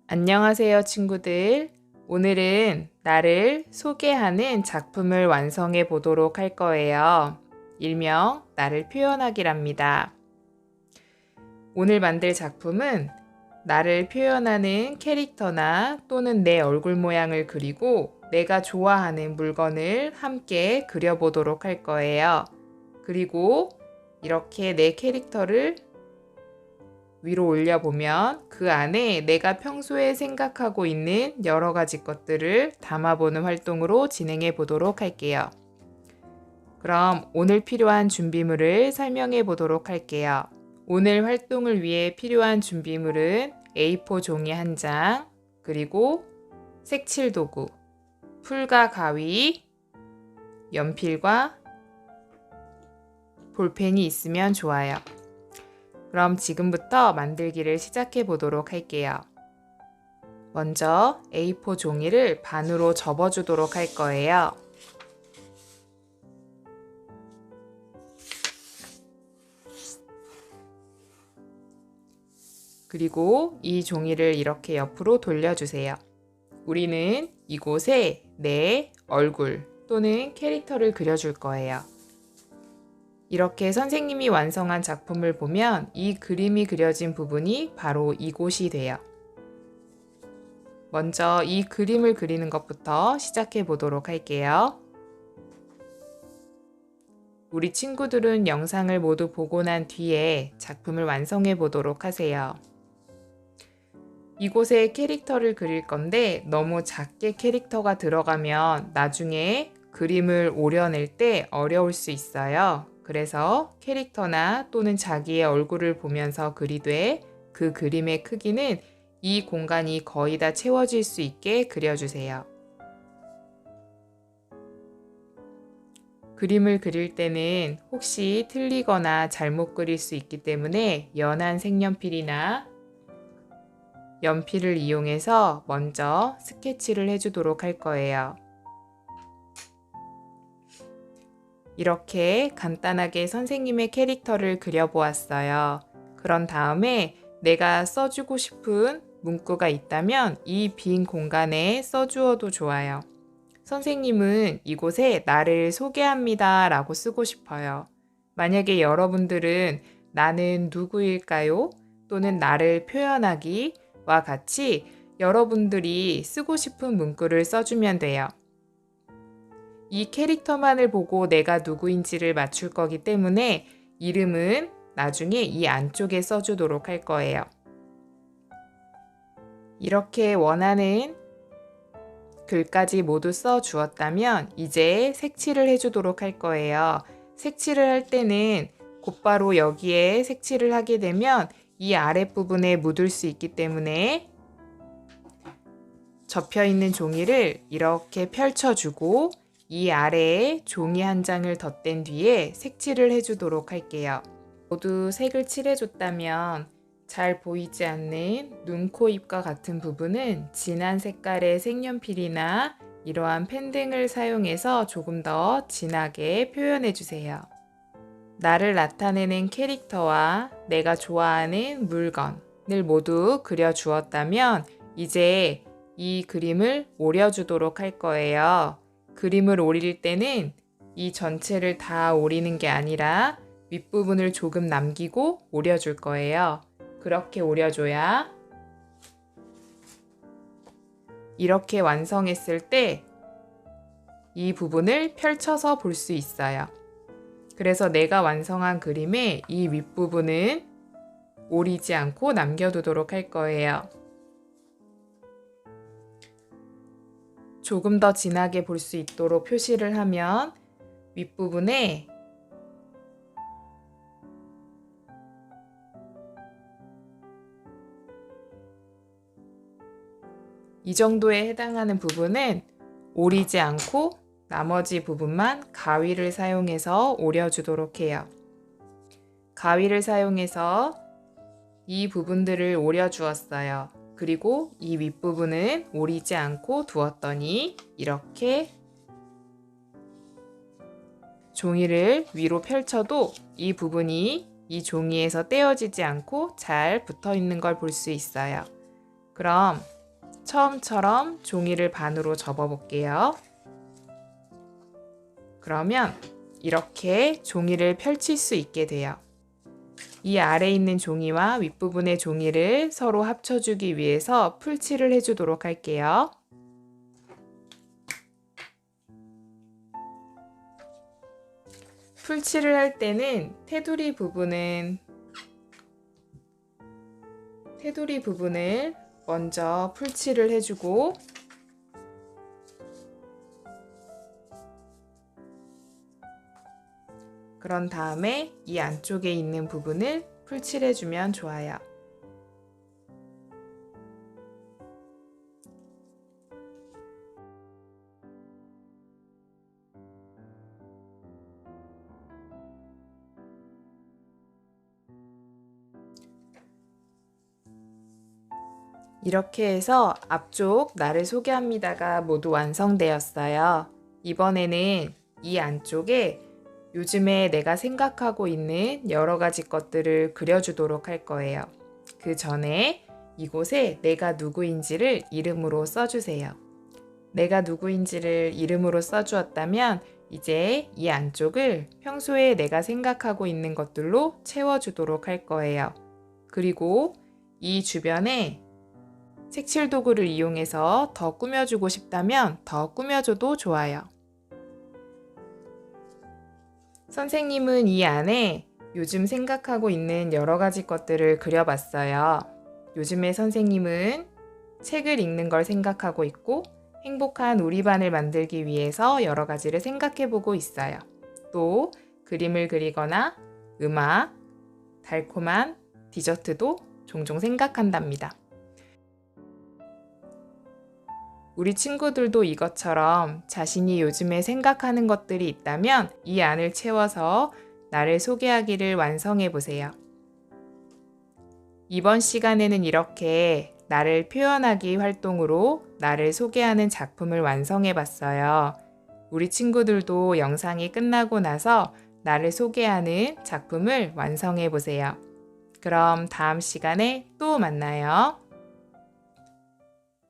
안녕하세요, 친구들. 오늘은 나를 소개하는 작품을 완성해 보도록 할 거예요. 일명 나를 표현하기랍니다. 오늘 만들 작품은 나를 표현하는 캐릭터나 또는 내 얼굴 모양을 그리고 내가 좋아하는 물건을 함께 그려보도록 할 거예요. 그리고 이렇게 내 캐릭터를 위로 올려보면 그 안에 내가 평소에 생각하고 있는 여러 가지 것들을 담아보는 활동으로 진행해 보도록 할게요. 그럼 오늘 필요한 준비물을 설명해 보도록 할게요. 오늘 활동을 위해 필요한 준비물은 A4 종이 1장, 그리고 색칠 도구, 풀과 가위, 연필과 볼펜이 있으면 좋아요. 그럼 지금부터 만들기를 시작해 보도록 할게요. 먼저 A4 종이를 반으로 접어주도록 할 거예요. 그리고 이 종이를 이렇게 옆으로 돌려주세요. 우리는 이곳에 내 얼굴 또는 캐릭터를 그려줄 거예요. 이렇게 선생님이 완성한 작품을 보면 이 그림이 그려진 부분이 바로 이곳이 돼요. 먼저 이 그림을 그리는 것부터 시작해 보도록 할게요. 우리 친구들은 영상을 모두 보고 난 뒤에 작품을 완성해 보도록 하세요. 이곳에 캐릭터를 그릴 건데 너무 작게 캐릭터가 들어가면 나중에 그림을 오려낼 때 어려울 수 있어요. 그래서 캐릭터나 또는 자기의 얼굴을 보면서 그리되 그 그림의 크기는 이 공간이 거의 다 채워질 수 있게 그려주세요. 그림을 그릴 때는 혹시 틀리거나 잘못 그릴 수 있기 때문에 연한 색연필이나 연필을 이용해서 먼저 스케치를 해주도록 할 거예요. 이렇게 간단하게 선생님의 캐릭터를 그려보았어요. 그런 다음에 내가 써주고 싶은 문구가 있다면 이 빈 공간에 써주어도 좋아요. 선생님은 이곳에 나를 소개합니다 라고 쓰고 싶어요. 만약에 여러분들은 나는 누구일까요? 또는 나를 표현하기와 같이 여러분들이 쓰고 싶은 문구를 써주면 돼요. 이 캐릭터만을 보고 내가 누구인지를 맞출 거기 때문에 이름은 나중에 이 안쪽에 써주도록 할 거예요. 이렇게 원하는 글까지 모두 써주었다면 이제 색칠을 해주도록 할 거예요. 색칠을 할 때는 곧바로 여기에 색칠을 하게 되면 이 아랫부분에 묻을 수 있기 때문에 접혀있는 종이를 이렇게 펼쳐주고 이 아래에 종이 1장을 덧댄 뒤에 색칠을 해주도록 할게요. 모두 색을 칠해줬다면 잘 보이지 않는 눈, 코, 입과 같은 부분은 진한 색깔의 색연필이나 이러한 펜 등을 사용해서 조금 더 진하게 표현해주세요. 나를 나타내는 캐릭터와 내가 좋아하는 물건을 모두 그려주었다면 이제 이 그림을 오려주도록 할 거예요. 그림을 오릴 때는 이 전체를 다 오리는 게 아니라 윗부분을 조금 남기고 오려줄 거예요. 그렇게 오려줘야 이렇게 완성했을 때 이 부분을 펼쳐서 볼 수 있어요. 그래서 내가 완성한 그림의 이 윗부분은 오리지 않고 남겨두도록 할 거예요. 조금 더 진하게 볼 수 있도록 표시를 하면 윗부분에 이 정도에 해당하는 부분은 오리지 않고 나머지 부분만 가위를 사용해서 오려주도록 해요. 가위를 사용해서 이 부분들을 오려주었어요. 그리고 이 윗부분은 오리지 않고 두었더니 이렇게 종이를 위로 펼쳐도 이 부분이 이 종이에서 떼어지지 않고 잘 붙어 있는 걸 볼 수 있어요. 그럼 처음처럼 종이를 반으로 접어 볼게요. 그러면 이렇게 종이를 펼칠 수 있게 돼요. 이 아래에 있는 종이와 윗부분의 종이를 서로 합쳐주기 위해서 풀칠을 해주도록 할게요. 풀칠을 할 때는 테두리 부분을 먼저 풀칠을 해주고 그런 다음에 이 안쪽에 있는 부분을 풀칠해주면 좋아요. 이렇게 해서 앞쪽 나를 소개합니다가 모두 완성되었어요. 이번에는 이 안쪽에 요즘에 내가 생각하고 있는 여러 가지 것들을 그려주도록 할 거예요. 그 전에 이곳에 내가 누구인지를 이름으로 써주세요. 내가 누구인지를 이름으로 써주었다면 이제 이 안쪽을 평소에 내가 생각하고 있는 것들로 채워주도록 할 거예요. 그리고 이 주변에 색칠 도구를 이용해서 더 꾸며주고 싶다면 더 꾸며줘도 좋아요. 선생님은 이 안에 요즘 생각하고 있는 여러 가지 것들을 그려봤어요. 요즘에 선생님은 책을 읽는 걸 생각하고 있고 행복한 우리 반을 만들기 위해서 여러 가지를 생각해보고 있어요. 또 그림을 그리거나 음악, 달콤한 디저트도 종종 생각한답니다. 우리 친구들도 이것처럼 자신이 요즘에 생각하는 것들이 있다면 이 안을 채워서 나를 소개하기를 완성해 보세요. 이번 시간에는 이렇게 나를 표현하기 활동으로 나를 소개하는 작품을 완성해 봤어요. 우리 친구들도 영상이 끝나고 나서 나를 소개하는 작품을 완성해 보세요. 그럼 다음 시간에 또 만나요.